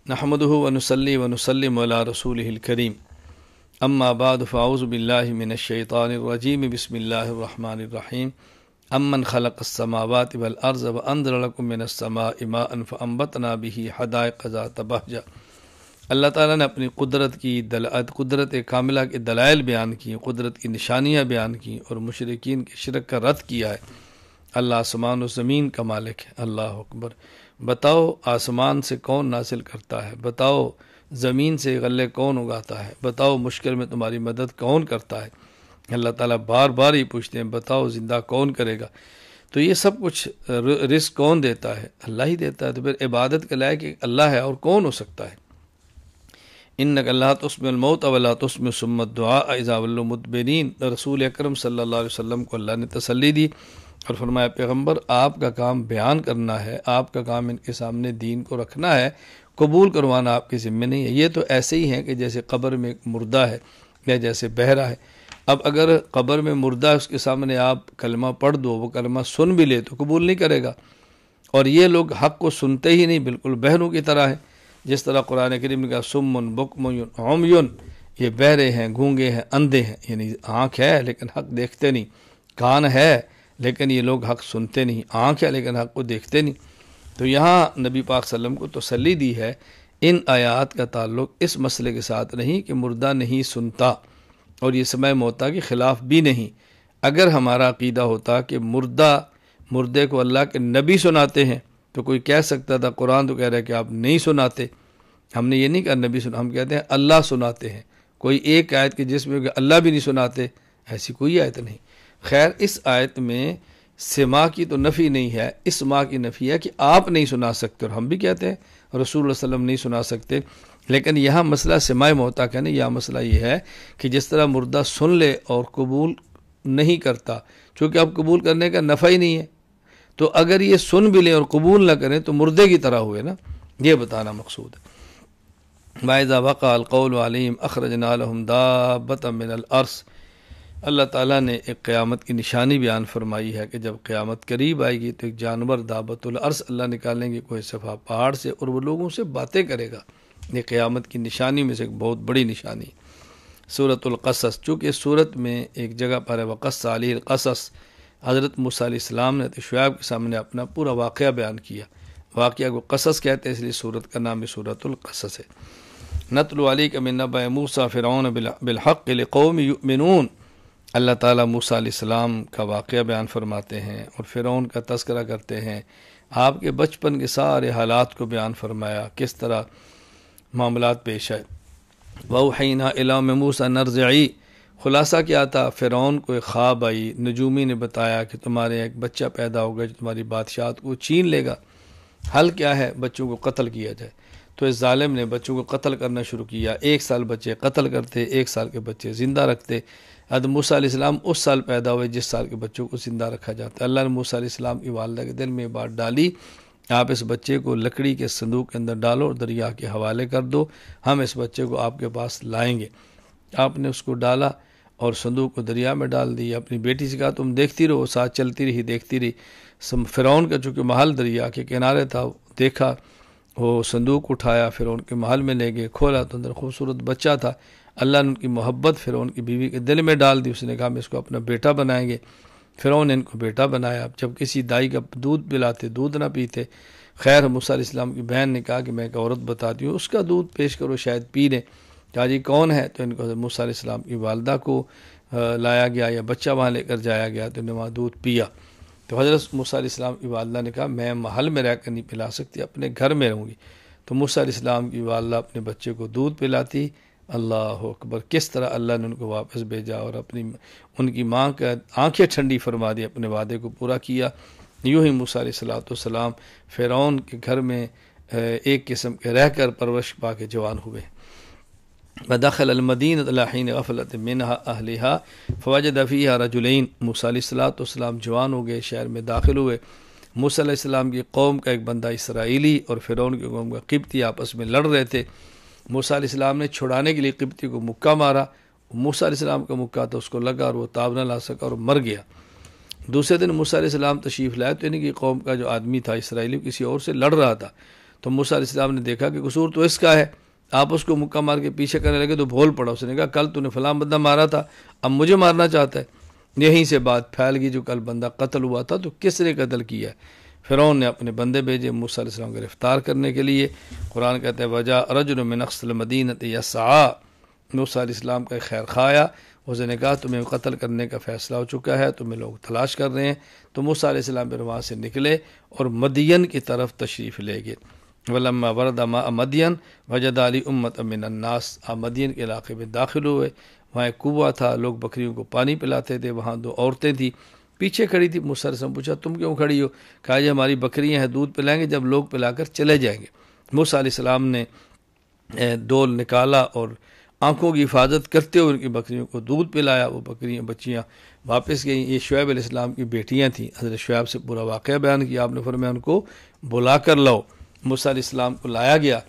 نحمده ونصلي ونسلم على رسوله الكريم اما بعد فاعوذ بالله من الشيطان الرجيم بسم الله الرحمن الرحيم امن خلق السماوات والارض وانزل لكم من السماء ماء فانبتنا به حدائق ذات بهجة۔ اللہ تعالیٰ نے اپنی قدرت کاملہ کے دلائل بیان کی، قدرت کی نشانیاں بیان کی اور مشرکین کے شرک کا رد کیا ہے۔ اللہ آسمان و زمین کا مالک ہے۔ اللہ اکبر۔ بتاؤ آسمان سے کون نازل کرتا ہے، بتاؤ زمین سے غلے کون اگاتا ہے، بتاؤ مشکل میں تمہاری مدد کون کرتا ہے۔ اللہ تعالیٰ بار بار ہی پوچھتے ہیں بتاؤ زندہ کون کرے گا۔ تو یہ سب کچھ رزق کون دیتا ہے؟ اللہ ہی دیتا ہے۔ تو پھر عبادت کے لائق اللہ ہے اور کون ہو سکتا ہے؟ انک لا تسمع الموت ولا تسمع ثم الدعاء اذا ولوا مدبرین۔ رسول اکرم صلی اللہ علیہ وسلم کو اللہ نے تسلی دی اور فرمایا پیغمبر آپ کا کام بیان کرنا ہے، آپ کا کام ان کے سامنے دین کو رکھنا ہے، قبول کروانا آپ کے ذمہ نہیں ہے۔ یہ تو ایسے ہی ہیں کہ جیسے قبر میں مردہ ہے یا جیسے بہرا ہے۔ اب اگر قبر میں مردہ ہے، اس کے سامنے آپ کلمہ پڑھ دو، وہ کلمہ سن بھی لے تو قبول نہیں کرے گا۔ اور یہ لوگ حق کو سنتے ہی نہیں، بالکل بہروں کی طرح ہے۔ جس طرح قرآن کریم نے کہا سمن بکم عمیٌ، یہ بہرے ہیں، گونگے ہیں، اندھے ہیں، یعنی آنکھ ہے لیکن حق دیکھتے نہیں، کان ہے لیکن یہ لوگ حق سنتے نہیں، آنکھ ہے لیکن حق کو دیکھتے نہیں۔ تو یہاں نبی پاک صلی اللہ علیہ وسلم کو تسلی دی ہے۔ ان آیات کا تعلق اس مسئلے کے ساتھ نہیں کہ مردہ نہیں سنتا، اور یہ سمع موتیٰ کے خلاف بھی نہیں۔ اگر ہمارا عقیدہ ہوتا کہ مردے کو اللہ کے نبی سناتے ہیں تو کوئی کہہ سکتا تھا قرآن تو کہہ رہا ہے کہ آپ نہیں سناتے۔ ہم نے یہ نہیں کہا نبی ہم کہتے ہیں اللہ سناتے ہیں۔ کوئی ایک آیت کی جس میں کہ اللہ بھی نہیں سناتے، ایسی کوئی آیت نہیں۔ خیر اس آیت میں سما کی تو نفی نہیں ہے، اسما کی نفی ہے کہ آپ نہیں سنا سکتے، اور ہم بھی کہتے ہیں رسول اللہ صلی اللہ علیہ وسلم نہیں سنا سکتے۔ لیکن یہاں مسئلہ سماع موتیٰ کا نہیں، یہاں مسئلہ یہ ہے کہ جس طرح مردہ سن لے اور قبول نہیں کرتا، چونکہ اب قبول کرنے کا نفع ہی نہیں ہے، تو اگر یہ سن بھی لیں اور قبول نہ کریں تو مردے کی طرح ہوئے نا، یہ بتانا مقصود ہے۔ وَإِذَا وَقَعَ الْقَوْلُ عَلَيْهِمْ أَخْرَجْنَا لَهُمْ دَابَّةً مِّنَ الْأَرْضِ۔ اللہ تعالیٰ نے ایک قیامت کی نشانی بیان فرمائی ہے کہ جب قیامت قریب آئے گی تو ایک جانور دابۃ الارض اللہ نکالیں گے کوئی صفحہ پہاڑ سے، اور وہ لوگوں سے باتیں کرے گا۔ یہ قیامت کی نشانی میں سے ایک بہت بڑی نشانی۔ سورۃ القصص، چونکہ اس سورت میں ایک جگہ پر ہے وقص علیہ القصص، حضرت موسیٰ علیہ السلام نے شعیب کے سامنے اپنا پورا واقعہ بیان کیا۔ واقعہ کو قصص کہتے ہیں، اس لیے سورت کا نام سورۃ القصص ہے۔ نتلو علیک من نبأ موسیٰ فرعون بالحق لقوم یؤمنون۔ اللہ تعالیٰ موسیٰ علیہ السلام کا واقعہ بیان فرماتے ہیں اور فرعون کا تذکرہ کرتے ہیں۔ آپ کے بچپن کے سارے حالات کو بیان فرمایا، کس طرح معاملات پیش آئے۔ وَأَوْحَيْنَا إِلَىٰ مُوسَىٰ نَرْجِعِي، خلاصہ کیا تھا؟ فرعون کو ایک خواب آئی، نجومی نے بتایا کہ تمہارے ایک بچہ پیدا ہوگا جو تمہاری بادشاہت کو چھین لے گا۔ حل کیا ہے؟ بچوں کو قتل کیا جائے۔ تو اس ظالم نے بچوں کو قتل کرنا شروع کیا۔ 1 سال بچے قتل کرتے، 1 سال کے بچے زندہ رکھتے۔ حضرت موسیٰ علیہ السلام اس سال پیدا ہوئے جس سال کے بچوں کو زندہ رکھا جاتا ہے۔ اللہ نے موسیٰ علیہ السلام کی والدہ کے دل میں یہ بات ڈالی، آپ اس بچے کو لکڑی کے صندوق کے اندر ڈالو اور دریا کے حوالے کر دو، ہم اس بچے کو آپ کے پاس لائیں گے۔ آپ نے اس کو ڈالا اور صندوق کو دریا میں ڈال دیا۔ اپنی بیٹی سے کہا تم دیکھتی رہو، ساتھ چلتی رہی، دیکھتی رہی۔ فرعون کا چونکہ محل دریا کے کنارے تھا، دیکھا، وہ صندوق اٹھایا، فرعون کے محل میں لے گئے، کھولا تو اندر خوبصورت بچہ تھا۔ اللہ نے ان کی محبت فرعون کی بیوی کے دل میں ڈال دی، اس نے کہا ہم اس کو اپنا بیٹا بنائیں گے۔ فرعون نے ان کو بیٹا بنایا۔ جب کسی دائی کا دودھ پلاتے، دودھ نہ پیتے، خیر موسیٰ علیہ السلام کی بہن نے کہا کہ میں ایک عورت بتاتی ہوں، اس کا دودھ پیش کرو شاید پی لیں۔ کہا جی کون ہے؟ تو ان کو حضرت موسیٰ علیہ السلام کی والدہ کو لایا گیا یا بچہ وہاں لے کر جایا گیا، تو انہوں نے وہاں دودھ پیا۔ تو حضرت موسیٰ علیہ السلام کی والدہ نے کہا میں محل میں رہ کر نہیں پلا سکتی، اپنے گھر میں رہوں گی۔ تو موسیٰ علیہ السلام کی والدہ اپنے بچے کو دودھ پلاتی۔ اللہ اکبر، کس طرح اللہ نے ان کو واپس بھیجا اور ان کی ماں کا آنکھیں ٹھنڈی فرما دی، اپنے وعدے کو پورا کیا۔ یوں ہی موسیٰ علیہ السلام فرعون کے گھر میں ایک قسم کے رہ کر پرورش پا کے جوان ہوئے۔ وَدَخَلَ الْمَدِينَةَ عَلَىٰ حِينِ غَفْلَةٍ مِّنْهَا أَهْلِهَا فَوَجَدَ فِيهَا رَجُلَيْنِ۔ موسیٰ علیہ السلام جوان ہو گئے، شہر میں داخل ہوئے۔ موسیٰ علیہ السلام کی قوم کا ایک بندہ اسرائیلی اور فرعون کی قوم کا قبطی آپس میں لڑ رہے تھے۔ موسیٰ علیہ السلام نے چھڑانے کے لیے قبطی کو مکہ مارا، موسیٰ علیہ السلام کا مکہ تو اس کو لگا اور وہ تاب نہ لا سکا اور مر گیا۔ دوسرے دن موسیٰ علیہ السلام تشریف لائے تو ان کی قوم کا جو آدمی تھا اسرائیلی کسی اور سے لڑ رہا تھا، تو موسیٰ علیہ السلام نے دیکھا کہ قصور تو اس کا ہے، آپ اس کو مکہ مار کے پیچھے کرنے لگے تو بھول پڑا، اس نے کہا کل تو نے فلاں بندہ مارا تھا، اب مجھے مارنا چاہتا ہے۔ یہیں سے بات پھیل گئی، جو کل بندہ قتل ہوا تھا تو کس نے قتل کیا ہے؟ فرعون نے اپنے بندے بھیجے موسیٰ علیہ السلام کو گرفتار کرنے کے لیے۔ قرآن کہتا ہے وَجَاءَ رَجُلٌ مِّنْ أَقْصَى الْمَدِينَةِ يَسْعَىٰ، موسیٰ علیہ السلام کا خیر خواہ آیا، اس نے کہا تمہیں قتل کرنے کا فیصلہ ہو چکا ہے، تمہیں لوگ تلاش کر رہے ہیں۔ تو موسیٰ علیہ السلام پھر وہاں سے نکلے اور مدین کی طرف تشریف لے گئے۔ وَلَمَّا وَرَدَ مَاءَ مَدْيَنَ وَجَدَ عَلَيْهِ أُمَّةً مِّنَ النَّاسِ، آپ مدین کے علاقے میں داخل ہوئے، وہاں ایک کنواں تھا، لوگ بکریوں کو پانی پلاتے تھے، وہاں دو عورتیں تھیں پیچھے کھڑی تھی۔ موسیٰ علیہ السلام پوچھا تم کیوں کھڑی ہو؟ کہا یہ ہماری بکریاں ہیں، دودھ پلائیں گے جب لوگ پلا کر چلے جائیں گے۔ موسیٰ علیہ السلام نے ڈول نکالا اور آنکھوں کی حفاظت کرتے ہوئے ان کی بکریوں کو دودھ پلایا، وہ بچیاں واپس گئیں۔ یہ شعیب علیہ السلام کی بیٹیاں تھیں، حضرت شعیب سے پورا واقعہ بیان کیا، آپ نے فرمایا ان کو بلا کر لاؤ۔ موسیٰ علیہ السلام کو لایا گیا،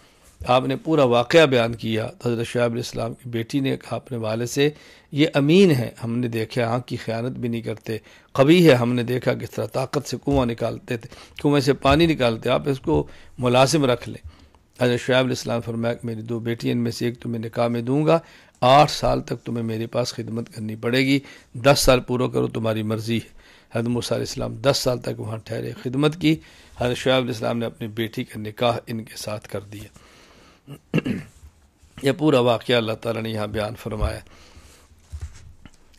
آپ نے پورا واقعہ بیان کیا۔ حضرت شعیب علیہ السلام کی بیٹی نے کہا اپنے والد سے یہ امین ہے، ہم نے دیکھا آنکھ کی خیانت بھی نہیں کرتے، قوی ہے، ہم نے دیکھا کس طرح طاقت سے کنواں نکالتے تھے، کنویں سے پانی نکالتے، آپ اس کو ملازم رکھ لیں۔ حضرت شعیب علیہ السلام فرمایا کہ میری دو بیٹیاں، ان میں سے ایک تمہیں نکاح میں دوں گا، 8 سال تک تمہیں میرے پاس خدمت کرنی پڑے گی، 10 سال پورا کرو تمہاری مرضی ہے۔ حضرت موسیٰ علیہ السلام 10 سال تک وہاں ٹھہرے، خدمت کی۔ حضرت شعیب علیہ السلام نے اپنی بیٹی کا نکاح ان کے ساتھ کر دیا۔ یہ پورا واقعہ اللہ تعالیٰ نے یہاں بیان فرمایا۔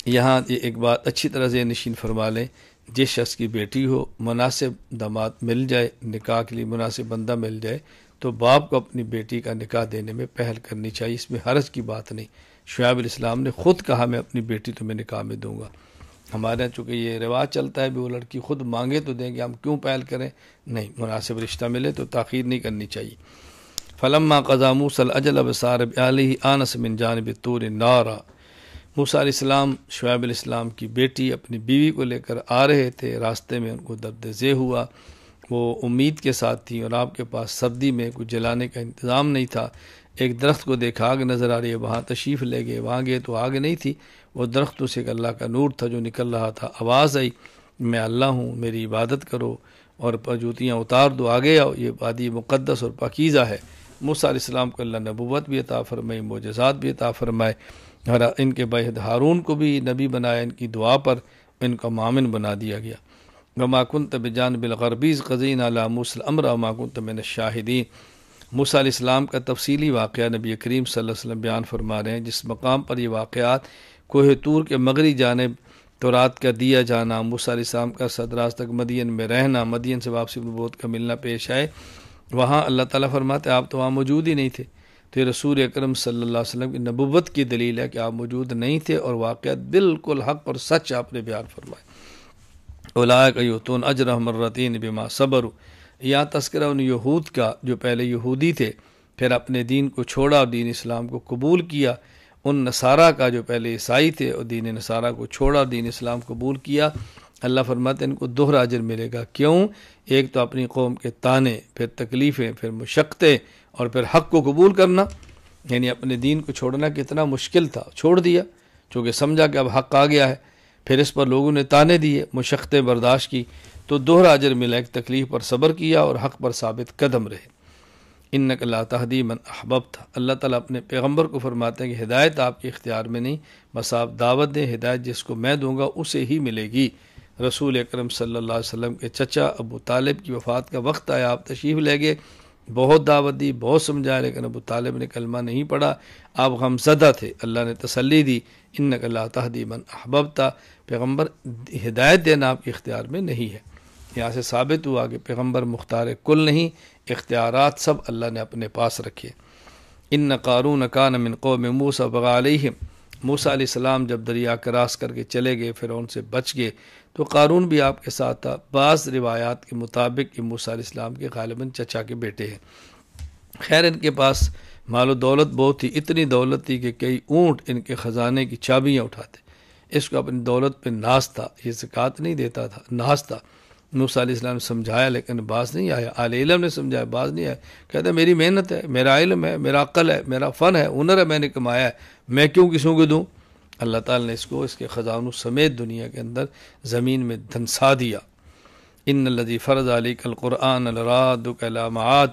یہاں یہ ایک بات اچھی طرح سے نشین فرما لیں، جس شخص کی بیٹی ہو، مناسب داماد مل جائے، نکاح کے لیے مناسب بندہ مل جائے، تو باپ کو اپنی بیٹی کا نکاح دینے میں پہل کرنی چاہیے، اس میں حرج کی بات نہیں۔ شعیب علیہ السلام نے خود کہا میں اپنی بیٹی تمہیں نکاح میں دوں گا۔ ہمارے یہاں چونکہ یہ رواج چلتا ہے بھی وہ لڑکی خود مانگے تو دیں گے، ہم کیوں پہل کریں؟ نہیں، مناسب رشتہ ملے تو تاخیر نہیں کرنی چاہیے۔ فلما قضا موسیٰ الاجل وسار بأہلہ آنس من جانب الطور نارا، موسیٰ علیہ السلام شعیب علیہ السلام کی بیٹی اپنی بیوی کو لے کر آ رہے تھے، راستے میں ان کو درد ذیل ہوا، وہ امید کے ساتھ تھیں اور آپ کے پاس سردی میں کچھ جلانے کا انتظام نہیں تھا۔ ایک درخت کو دیکھا آگ نظر آ رہی ہے، وہاں تشریف لے گئے، وہاں گئے تو آگ نہیں تھی، وہ درختوں سے ایک اللہ کا نور تھا جو نکل رہا تھا۔ آواز آئی میں اللہ ہوں، میری عبادت کرو اور جوتیاں اتار دو، آگے آؤ، یہ وادی مقدس اور پاکیزہ ہے۔ موسیٰ علیہ السلام کو اللہ نبوت بھی عطا فرمائے، معجزات بھی عطا فرمائے، اور ان کے بھائی ہارون کو بھی نبی بنایا، ان کی دعا پر ان کا معاون بنا دیا گیا۔ وما كنت بجانب الغربی اذ قضینا علی موسیٰ الامر وما كنت من الشاہدین۔ موسیٰ علیہ السلام کا تفصیلی واقعہ نبی کریم صلی اللہ علیہ وسلم بیان فرما رہے ہیں، جس مقام پر یہ واقعات کوہ طور کے مغربی جانب تورات کا دیا جانا، موسیٰ علیہ السلام کا صدراز تک مدین میں رہنا، مدین سے واپسی نبوت کا ملنا پیش آئے، وہاں اللہ تعالیٰ فرماتے آپ تو وہاں موجود ہی نہیں تھے، تو یہ رسول اکرم صلی اللہ علیہ وسلم کی نبوت کی دلیل ہے کہ آپ موجود نہیں تھے اور واقعات بالکل حق اور سچ آپ نے بیان فرمائے۔ اولئک یؤتون اجرهم مرتین بما صبروا، یہاں تذکرہ ان یہود کا جو پہلے یہودی تھے پھر اپنے دین کو چھوڑا اور دین اسلام کو قبول کیا، ان نصارہ کا جو پہلے عیسائی تھے اور دین نصارہ کو چھوڑا اور دین اسلام قبول کیا، اللہ فرماتے ہیں ان کو دوہرا اجر ملے گا۔ کیوں؟ ایک تو اپنی قوم کے تانے، پھر تکلیفیں، پھر مشقتیں، اور پھر حق کو قبول کرنا، یعنی اپنے دین کو چھوڑنا کتنا مشکل تھا، چھوڑ دیا چونکہ سمجھا کہ اب حق آ گیا ہے، پھر اس پر لوگوں نے تانے دیے، مشقتیں برداشت کی، تو دوہرا اجر ملا، ایک تکلیف پر صبر کیا اور حق پر ثابت قدم رہے۔ انک لا تہدی من احببت، اللہ تعالیٰ اپنے پیغمبر کو فرماتے ہیں کہ ہدایت آپ کے اختیار میں نہیں، بس آپ دعوت دیں، ہدایت جس کو میں دوں گا اسے ہی ملے گی۔ رسول اکرم صلی اللہ علیہ وسلم کے چچا ابو طالب کی وفات کا وقت آیا، آپ تشریف لے گئے، بہت دعوت دی، بہت سمجھایا، لیکن ابو طالب نے کلمہ نہیں پڑھا، آپ غمزدہ تھے، اللہ نے تسلی دی، انک لا تہدی من احببت، پیغمبر ہدایت دینا آپ کے اختیار میں نہیں ہے۔ یہاں سے ثابت ہوا کہ پیغمبر مختار کل نہیں، اختیارات سب اللہ نے اپنے پاس رکھے۔ ان قارون کان من قوم موسیٰ بغی علیہم، موسیٰ علیہ السلام جب دریا کراس کر کے چلے گئے، فرعون سے بچ گئے، تو قارون بھی آپ کے ساتھ تھا۔ بعض روایات کے مطابق کہ موسیٰ علیہ السلام کے غالباً چچا کے بیٹے ہیں۔ خیر ان کے پاس مال و دولت بہت تھی، اتنی دولت تھی کہ کئی اونٹ ان کے خزانے کی چابیاں اٹھاتے۔ اس کو اپنی دولت پہ ناز تھا، یہ زکوٰۃ نہیں دیتا تھا، ناز تھا۔ موسیٰ علیہ السلام نے سمجھایا لیکن باز نہیں آیا، اہل علم نے سمجھایا، باز نہیں آیا، کہتا ہے میری محنت ہے، میرا علم ہے، میرا عقل ہے، میرا فن ہے، ہنر ہے، میں نے کمایا ہے، میں کیوں کسوں کو دوں؟ اللہ تعالیٰ نے اس کو اس کے خزانوں سمیت دنیا کے اندر زمین میں دھنسا دیا۔ ان الذی فرض علیک القرآن لرادک الی معاد،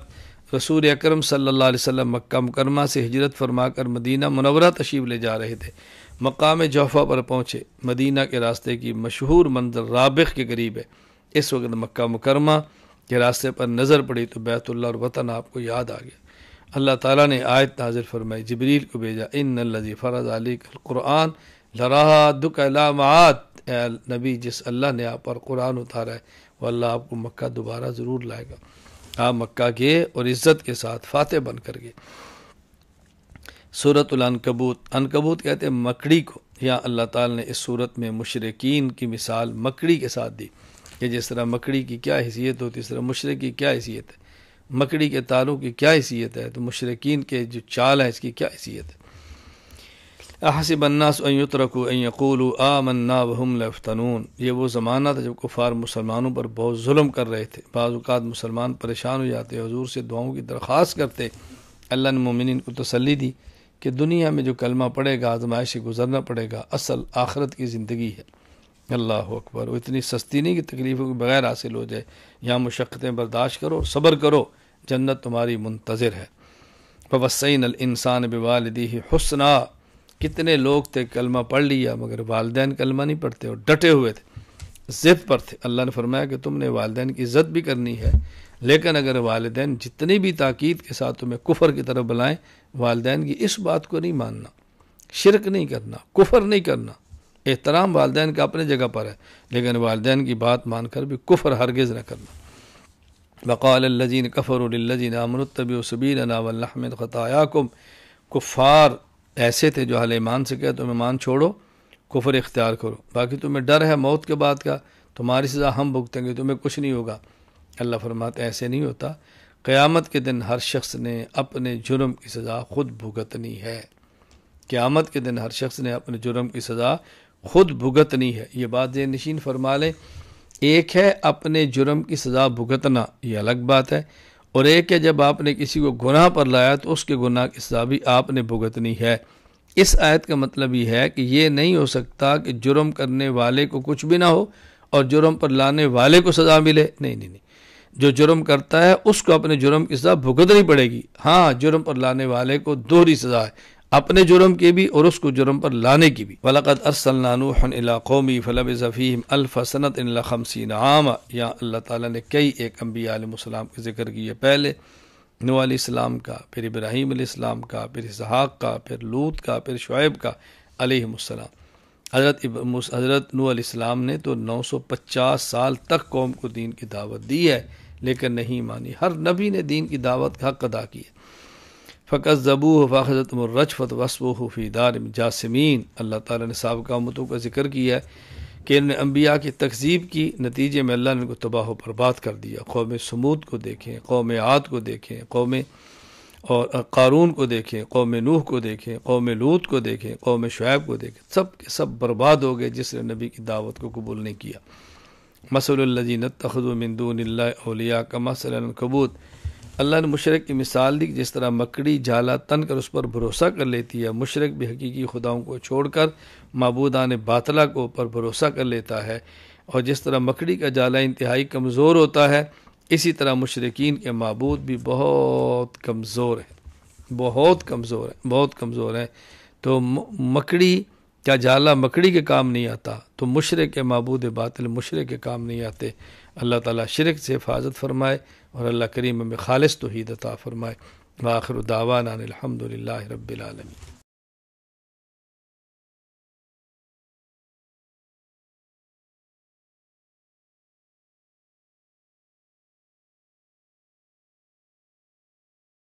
رسول اکرم صلی اللہ علیہ وسلم مکہ مکرمہ سے ہجرت فرما کر مدینہ منورہ تشریف لے جا رہے تھے۔ مقام جوفہ پر پہنچے، مدینہ کے راستے کی مشہور منزل رابغ کے قریب ہے۔ اس وقت مکہ مکرمہ کے راستے پر نظر پڑی تو بیت اللہ اور وطن آپ کو یاد آ گیا۔ اللہ تعالیٰ نے آیت نازل فرمائی، جبریل کو بھیجا، ان الذی فرض علیک القرآن لرادک الی معاد، اے نبی جس اللہ نے آپ پر قرآن اتارا ہے وہ اللہ آپ کو مکہ دوبارہ ضرور لائے گا۔ آپ مکہ گئے اور عزت کے ساتھ فاتح بن کر گئے۔ سورۃ العنکبوت، عنکبوت کہتے ہیں مکڑی کو۔ یہاں اللہ تعالیٰ نے اس صورت میں مشرکین کی مثال مکڑی کے ساتھ دی کہ جس طرح مکڑی کی کیا حیثیت ہوتی ہے، اس طرح مشرک کی کیا حیثیت ہے، مکڑی کے تاروں کی کیا حیثیت ہے، تو مشرکین کے جو چال ہے اس کی کیا حیثیت ہے۔ احسب الناس ان یترکوا ان یقولوا آمنا وهم لا یفتنون، یہ وہ زمانہ تھا جب کفار مسلمانوں پر بہت ظلم کر رہے تھے۔ بعض اوقات مسلمان پریشان ہو جاتے، حضور سے دعاؤں کی درخواست کرتے، اللہ نے مومنین کو تسلی دی کہ دنیا میں جو کلمہ پڑے گا آزمائش سے گزرنا پڑے گا، اصل آخرت کی زندگی ہے۔ اللہ اکبر، وہ اتنی سستی نہیں کہ تکلیفوں کے بغیر حاصل ہو جائے، یہاں مشقتیں برداشت کرو، صبر کرو، جنت تمہاری منتظر ہے۔ فوصینا الانسان بوالدیہ حسنا، کتنے لوگ تھے کلمہ پڑھ لیا مگر والدین کلمہ نہیں پڑھتے اور ڈٹے ہوئے تھے، ضد پر تھے۔ اللہ نے فرمایا کہ تم نے والدین کی عزت بھی کرنی ہے، لیکن اگر والدین جتنی بھی تاکید کے ساتھ تمہیں کفر کی طرف بلائیں، والدین کی اس بات کو نہیں ماننا، شرک نہیں کرنا، کفر نہیں کرنا۔ احترام والدین کا اپنے جگہ پر ہے، لیکن والدین کی بات مان کر بھی کفر ہرگز نہ کرنا۔ وقال الذین کفروا للذین آمنوا اتبعوا سبیلنا ولنحمل خطایاکم، کفار ایسے تھے جو اہل ایمان سے کہے تم ایمان چھوڑو، کفر اختیار کرو، باقی تمہیں ڈر ہے موت کے بعد کا، تمہاری سزا ہم بھگتیں گے، تمہیں کچھ نہیں ہوگا۔ اللہ فرماتے ایسے نہیں ہوتا، قیامت کے دن ہر شخص نے اپنے جرم کی سزا خود بھگتنی ہے۔ قیامت کے دن ہر شخص نے اپنے جرم کی سزا خود بھگتنی ہے۔ یہ بات ذہن نشین فرما لیں، ایک ہے اپنے جرم کی سزا بھگتنا، یہ الگ بات ہے، اور ایک ہے جب آپ نے کسی کو گناہ پر لایا تو اس کے گناہ کی سزا بھی آپ نے بھگتنی ہے۔ اس آیت کا مطلب یہ ہے کہ یہ نہیں ہو سکتا کہ جرم کرنے والے کو کچھ بھی نہ ہو اور جرم پر لانے والے کو سزا ملے، نہیں، جو جرم کرتا ہے اس کو اپنے جرم کی سزا بھگتنی پڑے گی۔ ہاں، جرم پر لانے والے کو دوہری سزا ہے، اپنے جرم کی بھی اور اس کو جرم پر لانے کی بھی۔ وَلَقَدْ أَرْسَلْنَا نُوحًا إِلَىٰ قَوْمِهِ فَلَبِثَ فِيهِمْ أَلْفَ سَنَةٍ إِلَّا 50 عَامًا، یہاں اللہ تعالیٰ نے کئی ایک انبیاء علیہ السلام کا ذکر کیا، پہلے نوح علیہ السلام کا، پھر ابراہیم علیہ السلام کا، پھر اسحاق کا، پھر لوط کا، پھر شعیب کا علیہ السلام۔ حضرت نوح علیہ السلام نے تو 950 سال تک قوم کو دین کی دعوت دی ہے لیکن نہیں مانی۔ ہر نبی نے دین کی دعوت کا حق ادا کیا۔ فَكَذَّبُوهُ فَأَخَذَتْهُمُ الرَّجْفَةُ وَأَصْبَحُوا فِي دَارِهِمْ جَاثِمِينَ، اللہ تعالیٰ نے سابقہ امتوں کا ذکر کیا ہے کہ انہوں نے انبیاء کی تکذیب کی، نتیجے میں اللہ نے ان کو تباہ و برباد کر دیا۔ قوم سمود کو دیکھیں، قوم عاد کو دیکھیں، قوم اور قارون کو دیکھیں، قوم نوح کو دیکھیں، قوم لوط کو دیکھیں، قوم شعیب کو دیکھیں، سب کے سب برباد ہو گئے جس نے نبی کی دعوت کو قبول نہیں کیا۔ مثل الذین اتخذوا من دون اللہ اولیاء کمثل العنکبوت، اللہ نے مشرک کی مثال دی، جس طرح مکڑی جالا تن کر اس پر بھروسہ کر لیتی ہے، مشرک بھی حقیقی خداؤں کو چھوڑ کر معبودان باطلہ کو پر بھروسہ کر لیتا ہے، اور جس طرح مکڑی کا جالا انتہائی کمزور ہوتا ہے، اسی طرح مشرکین کے معبود بھی بہت کمزور ہیں، بہت کمزور ہیں۔ تو مکڑی کا جالا مکڑی کے کام نہیں آتا، تو مشرک کے معبود باطل مشرک کے کام نہیں آتے۔ اللہ تعالیٰ شرک سے حفاظت فرمائے اور اللہ کریم ہمیں خالص توحید عطا فرمائے۔ وآخر دعوانا الحمد للہ رب العالمین۔